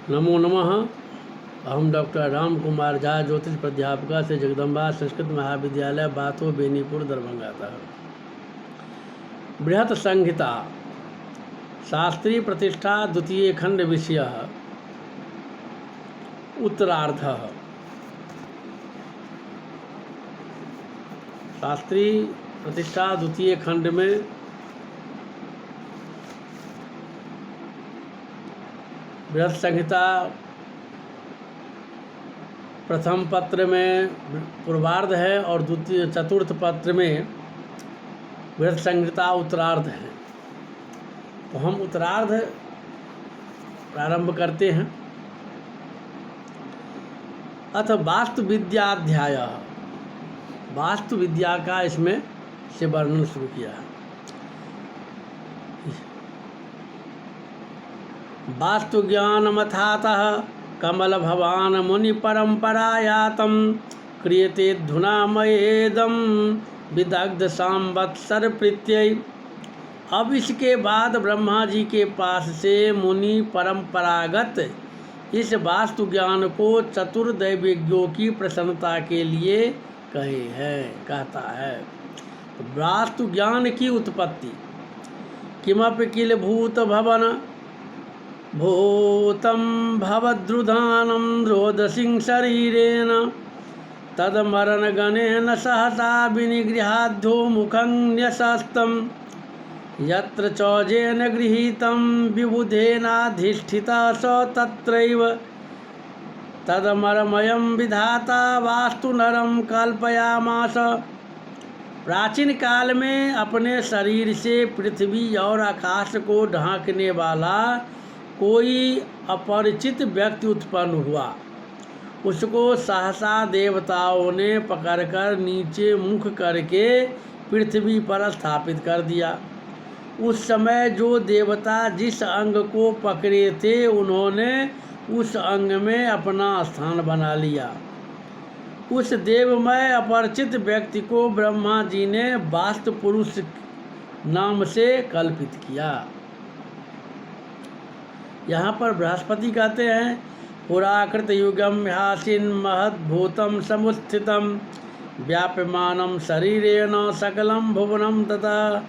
नमो नमः। अहम डॉक्टर राम कुमार झा, ज्योतिष प्राध्यापक से जगदम्बा संस्कृत महाविद्यालय, बाथो, बेनीपुर, दरभंगा था। बृहत संहिता शास्त्री प्रतिष्ठा द्वितीय खंड विषय उत्तरार्ध। शास्त्री प्रतिष्ठा द्वितीय खंड में बृहत संहिता प्रथम पत्र में पूर्वार्ध है और द्वितीय चतुर्थ पत्र में बृहत संहिता उत्तरार्ध है। तो हम उत्तरार्ध प्रारंभ करते हैं। अथ वास्तु विद्याध्याय, वास्तु विद्या का इसमें से वर्णन शुरू किया है। वास्तु ज्ञानमथातः कमल भवान मुनि परंपरायातम क्रियते धुनामयेदम विदग्ध संवत्सर प्रत्यय। अब इसके बाद ब्रह्मा जी के पास से मुनि परंपरागत इस वास्तु ज्ञान को चतुर्दैविज्ञों की प्रसन्नता के लिए कहता है। वास्तु ज्ञान की उत्पत्ति किमपि किल भूत भवन भूतं भवद्रुधानं रोदसिं शरीरेण तदमरणगणेन सहसा विनिगृहाद्यो मुखं न्यसस्तं यत्र चौजेन गृहीतं विबुधेनाधिष्ठितः स तत्रैव तदमरमयं विधाता वास्तु नरं कल्पयामास। प्राचीन काल में अपने शरीर से पृथ्वी और आकाश को ढांकने वाला कोई अपरिचित व्यक्ति उत्पन्न हुआ। उसको सहसा देवताओं ने पकड़कर नीचे मुख करके पृथ्वी पर स्थापित कर दिया। उस समय जो देवता जिस अंग को पकड़े थे उन्होंने उस अंग में अपना स्थान बना लिया। उस देवमय अपरिचित व्यक्ति को ब्रह्मा जी ने वास्तु पुरुष नाम से कल्पित किया। यहाँ पर बृहस्पति कहते हैं, पुराकृत युगम ह्यासीन महद्भूतम समुत्थितम व्याप्यमानं शरीरेण सकलं भुवनं तथा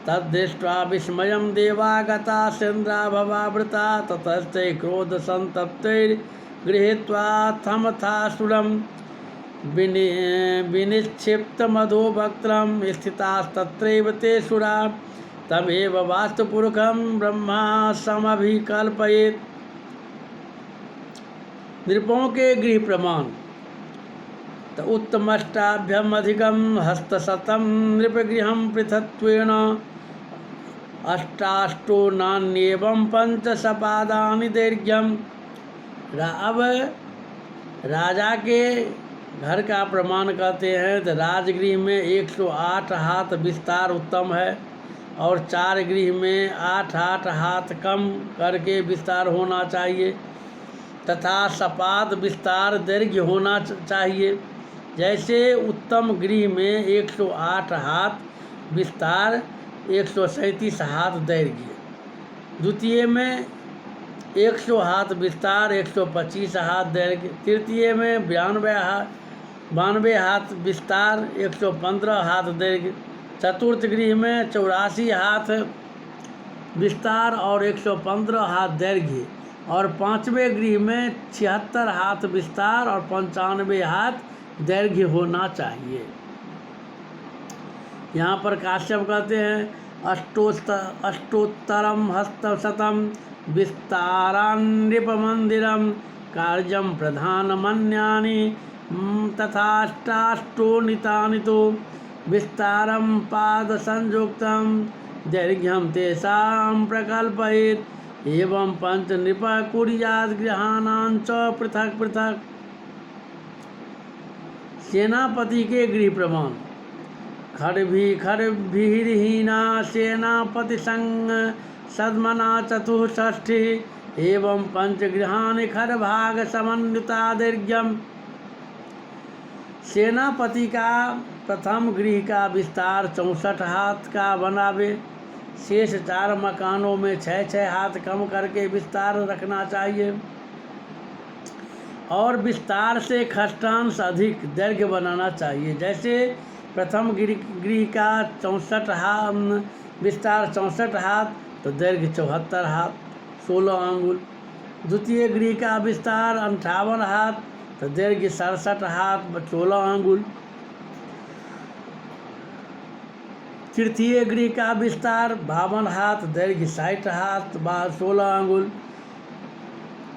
तद्दृष्ट्वा विस्मयं देवागता सेन्द्रा भवावृता ततस्ते क्रोध संतप्तैर्गृहीत्वा थमथासुरं विनिक्षिप्तमधोभक्त्रं स्थितास्तत्रैव ते सुरा तमेव वास्तुपुरुषं ब्रह्मा समभिकल्पयेत्। नृपों के गृह प्रमाण तो उत्तमष्टाभ्यम अधिकम हस्तशतम नृपगृहं पृथक्त्वेन अष्टाष्टो नान्येवं पंचसपादानि दैर्घ्यम। अब राजा के घर का प्रमाण कहते हैं तो राजगृह में 108 हाथ विस्तार उत्तम है और 4 गृह में 8-8 हाथ कम करके विस्तार होना चाहिए तथा सपाद विस्तार दैर्घ्य होना चाहिए। जैसे उत्तम गृह में 108 हाथ विस्तार 137 हाथ दैर्घ्य, द्वितीय में 100 हाथ विस्तार 125 हाथ दैर्घ्य, तृतीय में 92 हाथ विस्तार 115 हाथ दैर्घ्य, चतुर्थ गृह में 84 हाथ विस्तार और 115 हाथ दैर्घ्य और पांचवें गृह में 76 हाथ विस्तार और 95 हाथ दैर्घ्य होना चाहिए। यहाँ पर काश्यप कहते हैं, अष्टोत्तरम हस्तशतम विस्तारान्नृपमंदिरम कार्यम प्रधानमन्यानि तथाष्टाष्टो नितानितो विस्तारम पाद संयुक्तम दैर्घ्यम तेषां प्रकल्पयेत् एवं पंच नृप कुर्यात् गृहाणां च पृथक पृथक। सेनापति के गृह प्रमाण खड्भिर्हीना सेनापति संग सद्मना चतुष्षष्ठी एवं पंचगृहानि खड्भाग समन्विता दैर्घ्यम। सेनापति का प्रथम गृह का विस्तार 64 हाथ का बनावे, शेष 4 मकानों में 6-6 हाथ कम करके विस्तार रखना चाहिए। और विस्तार से खष्टांश अधिक दैर्घ्य बनाना चाहिए। जैसे प्रथम गृह का 64 हाथ विस्तार 64 हाथ तो दैर्घ्य 74 हाथ 16 अंगुल। द्वितीय गृह का विस्तार 58 हाथ तो दैर्घ्य 67 हाथ 16 अंगुल। तृतीय गृह का विस्तार 52 हाथ दैर्घ्य 60 हाथ 16 अंगुल।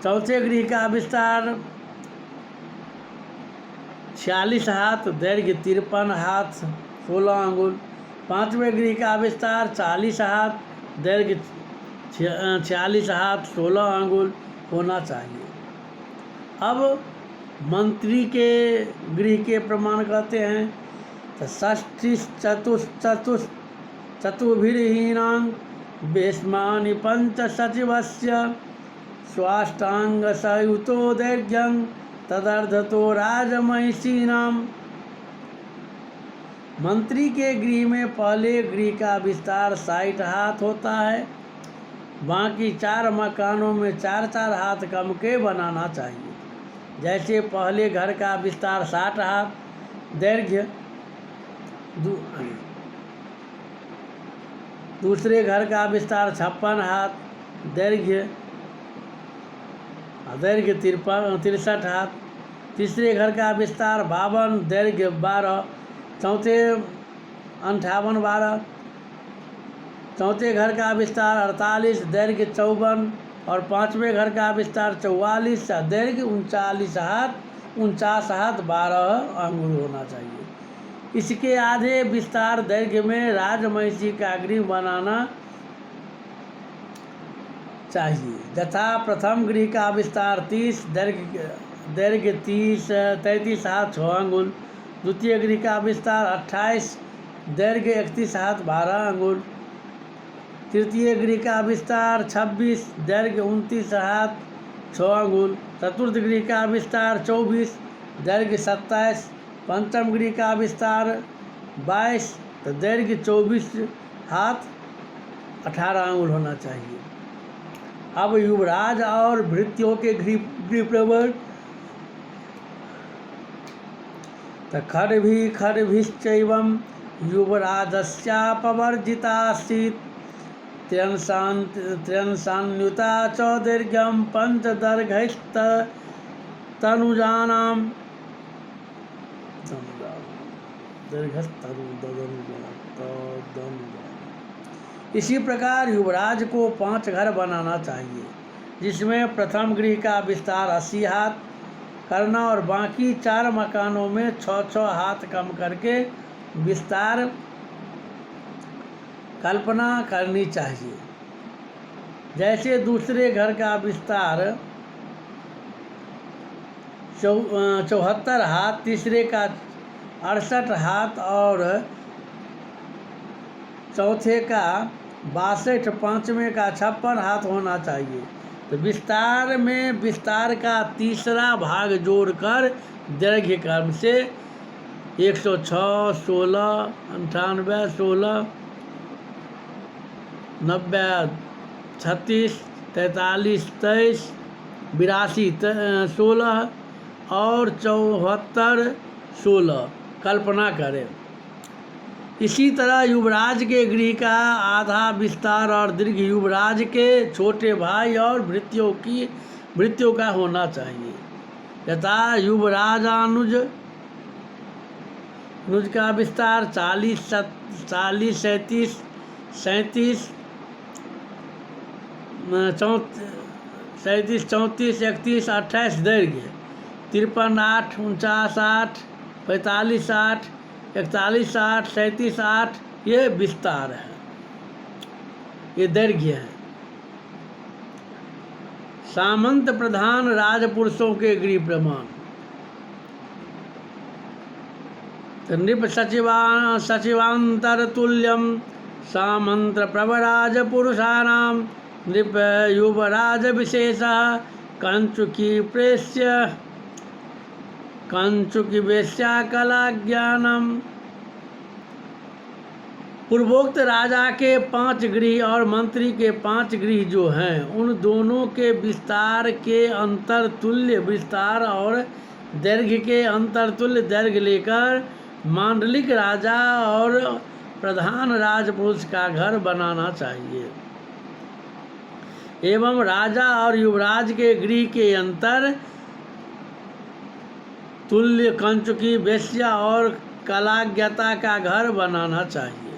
चौथे गृह का विस्तार 46 हाथ दैर्घ्य 53 हाथ 16 अंगुल। पांचवें गृह का विस्तार 40 हाथ दैर्घ्य 46 हाथ 16 अंगुल होना चाहिए। अब मंत्री के गृह के प्रमाण कहते हैं तो षष्ठी चतुर्भिर्हीनां भीष्मानि पंच सचिवस्य स्वाष्टांग सयुतो दैर्घ्यं तदर्धतो राजमहिषीणां। मंत्री के गृह में पहले गृह का विस्तार 60 हाथ होता है। बाकी 4 मकानों में 4-4 हाथ कम के बनाना चाहिए। जैसे पहले घर का विस्तार 60 हाथ दैर्घ्य, दूसरे घर का विस्तार 56 हाथ दैर्घ्य 63 हाथ, तीसरे घर का विस्तार 52 दैर्घ्य 12, चौथे 58 12, चौथे घर का विस्तार 48 दैर्घ्य 54 और पांचवें घर का विस्तार 44 दैर्घ्य 49 हाथ 12 अंगुल होना चाहिए। इसके आधे विस्तार दैर्घ्य में राजमहिषी का गृह बनाना चाहिए। यथा प्रथम गृह का विस्तार 30 दैर्घ्य 33 हाथ 6 अंगुल। द्वितीय गृह का विस्तार 28 दैर्घ्य 31 हाथ 12 अंगुल। तृतीय गृह का विस्तार 26 दैर्घ्य 29 हाथ 6 अंगुल। चतुर्थ गृह का विस्तार 24 दैर्घ्य 27। पंचम गृह का विस्तार 22 तो दैर्घ्य 24 हाथ 18 अंगुल होना चाहिए। अब युवराज और भृत्यों के गृह प्रमाण तो खड्भिश्चैवं युवराजस्यापवर्जितासीत् त्र्यंशान्युता च दीर्घं पंचदर्घैस्तनुजानां। इसी प्रकार युवराज को 5 घर बनाना चाहिए, जिसमें प्रथम गृह का विस्तार 80 हाथ करना और बाकी 4 मकानों में 6-6 हाथ कम करके विस्तार कल्पना करनी चाहिए। जैसे दूसरे घर का विस्तार 74 हाथ, तीसरे का 68 हाथ और चौथे का 62, पांचवें का 56 हाथ होना चाहिए। तो विस्तार में विस्तार का तीसरा भाग जोड़कर दैर्घ्य क्रम से 106, 16, 98, 16, 90, 36, 43, 23, 82, 16 और 74, 16 कल्पना करें। इसी तरह युवराज के गृह का आधा विस्तार और दीर्घ युवराज के छोटे भाई और भृत्यों का होना चाहिए। यथा युवराजानुज का विस्तार 40, 37, 37, 34, 31, 28 दैर्घ्य 53, 8, 49, 8, 45, 8, 41, 8, 37, 8 ये विस्तार है, ये दैर्घ्य है। सामंत प्रधान राजपुरुषों के गृह प्रमाण नृप सचिवांतर तुल्यम सामंत प्रवराज पुरुषाणाम नृप युवराज विशेष कंचुकी वेश्या कला ज्ञानम पूर्वोक्त राजा के 5 गृह और मंत्री के 5 गृह जो हैं, उन दोनों के विस्तार के अंतर तुल्य विस्तार और दैर्घ्य के अंतर तुल्य दैर्घ्य लेकर मांडलिक राजा और प्रधान राजपुरुष का घर बनाना चाहिए। एवं राजा और युवराज के गृह के अंतर तुल्य कंचुकी वेश्या और कलाज्ञता का घर बनाना चाहिए।